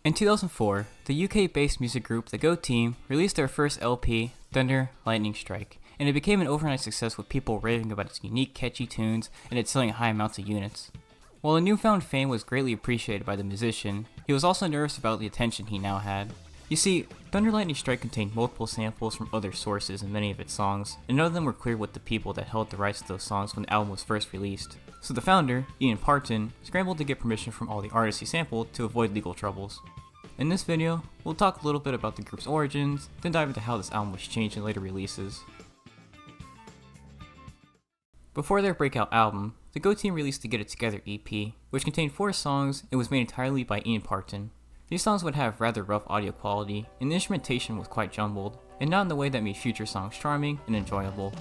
In 2004, the UK-based music group The Go Team released their first LP, Thunder, Lightning Strike, and it became an overnight success with people raving about its unique, catchy tunes and its selling high amounts of units. While the newfound fame was greatly appreciated by the musician, he was also nervous about the attention he now had. You see, Thunder Lightning Strike contained multiple samples from other sources in many of its songs, and none of them were clear with the people that held the rights to those songs when the album was first released. So the founder, Ian Parton, scrambled to get permission from all the artists he sampled to avoid legal troubles. In this video, we'll talk a little bit about the group's origins, then dive into how this album was changed in later releases. Before their breakout album, the Go Team released the Get It Together EP, which contained 4 songs and was made entirely by Ian Parton. These songs would have rather rough audio quality, and the instrumentation was quite jumbled, and not in the way that made future songs charming and enjoyable.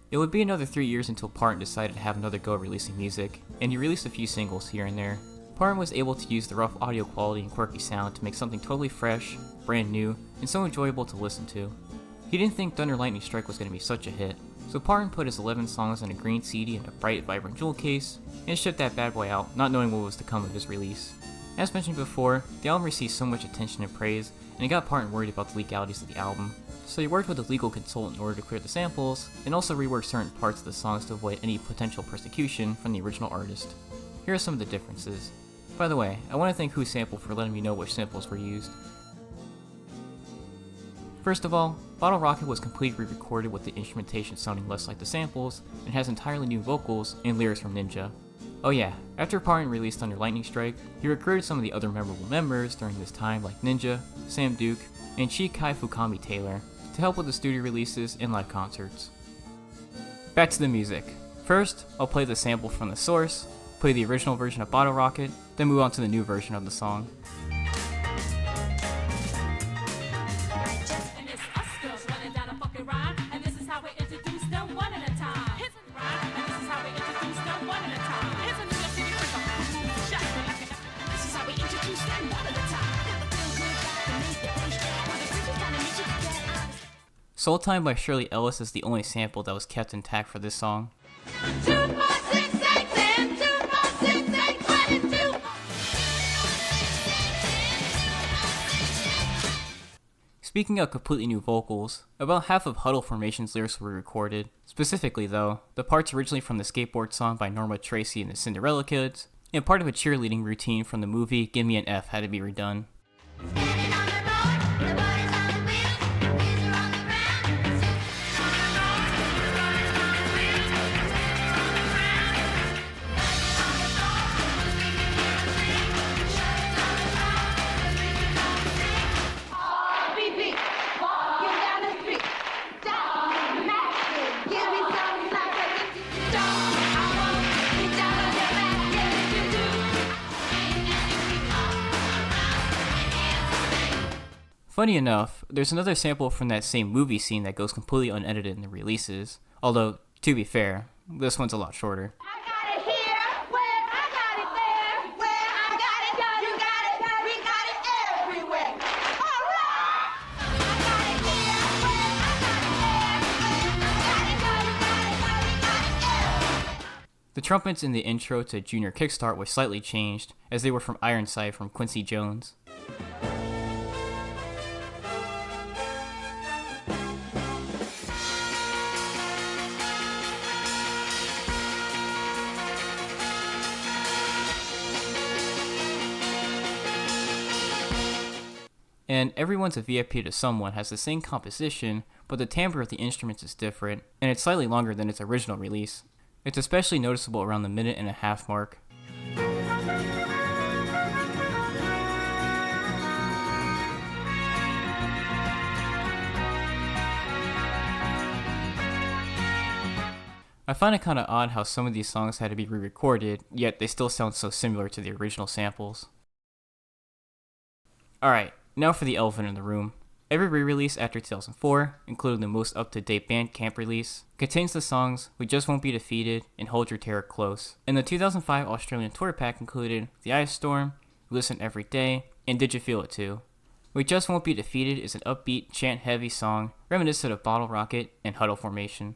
It would be another 3 years until Parton decided to have another go at releasing music, and he released a few singles here and there. Parton was able to use the rough audio quality and quirky sound to make something totally fresh, brand new, and so enjoyable to listen to. He didn't think Thunder Lightning Strike was going to be such a hit, so Parton put his 11 songs on a green CD in a bright, vibrant jewel case, and shipped that bad boy out, not knowing what was to come of his release. As mentioned before, the album received so much attention and praise, and it got Parton worried about the legalities of the album. So he worked with a legal consultant in order to clear the samples, and also reworked certain parts of the songs to avoid any potential persecution from the original artist. Here are some of the differences. By the way, I want to thank Who Sample for letting me know which samples were used. First of all, Bottle Rocket was completely re-recorded with the instrumentation sounding less like the samples, and has entirely new vocals and lyrics from Ninja. Oh yeah, after Parton released Thunder Lightning Strike, he recruited some of the other memorable members during this time like Ninja, Sam Duke, and Shikai Fukami Taylor to help with the studio releases and live concerts. Back to the music. First, I'll play the sample from the source, play the original version of Bottle Rocket, then move on to the new version of the song. Soul Time by Shirley Ellis is the only sample that was kept intact for this song. 2, 4, 6, 8, 10, 2, 4, 6, 8, 22. Speaking of completely new vocals, about half of Huddle Formation's lyrics were recorded. Specifically though, the parts originally from the skateboard song by Norma Tracy and the Cinderella Kids, and part of a cheerleading routine from the movie Give Me an F had to be redone. Funny enough, there's another sample from that same movie scene that goes completely unedited in the releases, although, to be fair, this one's a lot shorter. I got it here, where I got it there, where I got it, you got it, we got it everywhere. All right! I got it here, where I got it there, where I got it, you got it everywhere. The trumpets in the intro to Junior Kickstart were slightly changed, as they were from Ironside from Quincy Jones. And Everyone's a VIP to Someone has the same composition, but the timbre of the instruments is different, and it's slightly longer than its original release. It's especially noticeable around the minute-and-a-half mark. I find it kinda odd how some of these songs had to be re-recorded, yet they still sound so similar to the original samples. Alright, now for the elephant in the room. Every re-release after 2004, including the most up-to-date Bandcamp release, contains the songs We Just Won't Be Defeated and Hold Your Terror Close. And the 2005 Australian tour pack included The Ice Storm, Listen Every Day, and Did You Feel It Too? We Just Won't Be Defeated is an upbeat, chant-heavy song reminiscent of Bottle Rocket and Huddle Formation.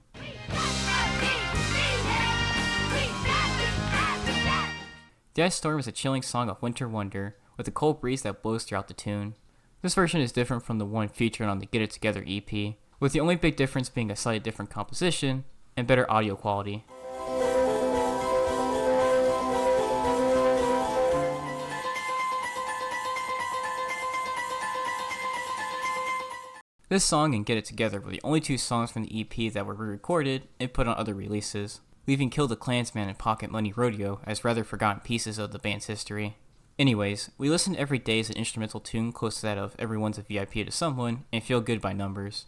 The Ice Storm is a chilling song of winter wonder with a cold breeze that blows throughout the tune. This version is different from the one featured on the Get It Together EP, with the only big difference being a slightly different composition and better audio quality. This song and Get It Together were the only two songs from the EP that were re-recorded and put on other releases, leaving Kill the Klansman and Pocket Money Rodeo as rather forgotten pieces of the band's history. Anyways, We Listen Every Day is an instrumental tune close to that of Everyone's a VIP to Someone and Feel Good by Numbers.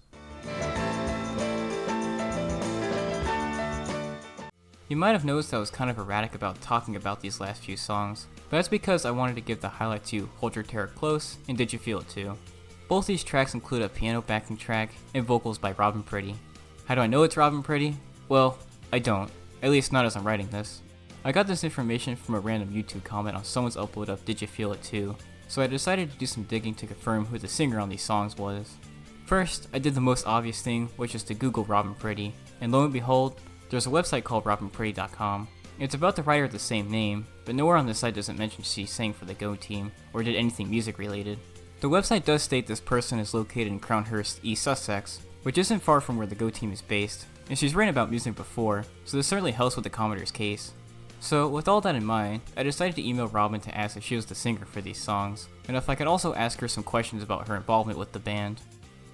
You might have noticed I was kind of erratic about talking about these last few songs, but that's because I wanted to give the highlight to Hold Your Terror Close and Did You Feel It Too. Both these tracks include a piano backing track and vocals by Robin Pridy. How do I know it's Robin Pridy? Well, I don't, at least not as I'm writing this. I got this information from a random YouTube comment on someone's upload of Did You Feel It Too, so I decided to do some digging to confirm who the singer on these songs was. First, I did the most obvious thing, which is to Google Robin Pridy, and lo and behold, there's a website called robinpridy.com. It's about the writer of the same name, but nowhere on the site does it mention she sang for the Go team, or did anything music related. The website does state this person is located in Crownhurst, East Sussex, which isn't far from where the Go team is based, and she's written about music before, so this certainly helps with the commenter's case. So, with all that in mind, I decided to email Robin to ask if she was the singer for these songs, and if I could also ask her some questions about her involvement with the band.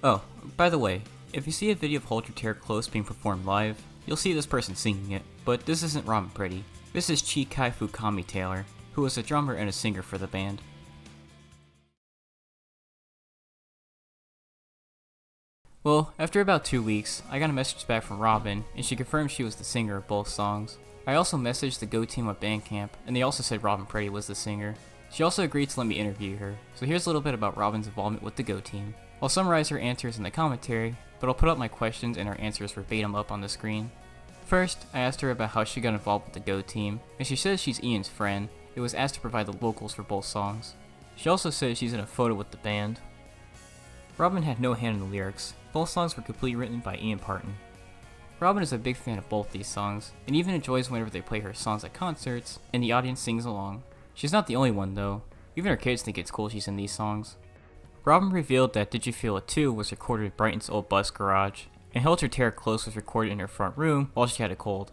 Oh, by the way, if you see a video of Hold Your Terror Close being performed live, you'll see this person singing it, but this isn't Robin Pridy. This is Chikai Fukami Taylor, who was a drummer and a singer for the band. Well, after about 2 weeks, I got a message back from Robin, and she confirmed she was the singer of both songs. I also messaged the Go team on Bandcamp, and they also said Robin Pridy was the singer. She also agreed to let me interview her, so here's a little bit about Robin's involvement with the Go team. I'll summarize her answers in the commentary, but I'll put up my questions and her answers verbatim up on the screen. First, I asked her about how she got involved with the Go team, and she says she's Ian's friend, who was asked to provide the vocals for both songs. She also says she's in a photo with the band. Robin had no hand in the lyrics. Both songs were completely written by Ian Parton. Robin is a big fan of both these songs, and even enjoys whenever they play her songs at concerts, and the audience sings along. She's not the only one though, even her kids think it's cool she's in these songs. Robin revealed that Did You Feel It Too was recorded in Brighton's old bus garage, and Hold Your Terror Close was recorded in her front room while she had a cold.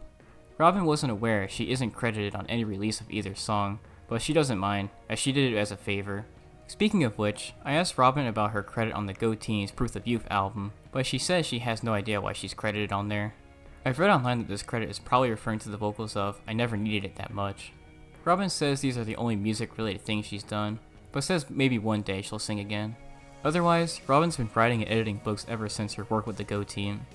Robin wasn't aware she isn't credited on any release of either song, but she doesn't mind, as she did it as a favor. Speaking of which, I asked Robin about her credit on the Go Team's Proof of Youth album, but she says she has no idea why she's credited on there. I've read online that this credit is probably referring to the vocals of I Never Needed It That Much. Robin says these are the only music related things she's done, but says maybe one day she'll sing again. Otherwise, Robin's been writing and editing books ever since her work with the Go Team.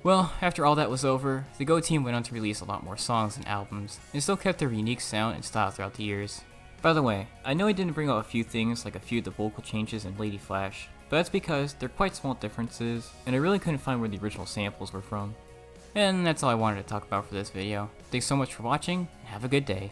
Well, after all that was over, the Go Team went on to release a lot more songs and albums, and still kept their unique sound and style throughout the years. By the way, I know I didn't bring up a few things like a few of the vocal changes in Lady Flash, but that's because they're quite small differences, and I really couldn't find where the original samples were from. And that's all I wanted to talk about for this video. Thanks so much for watching, and have a good day.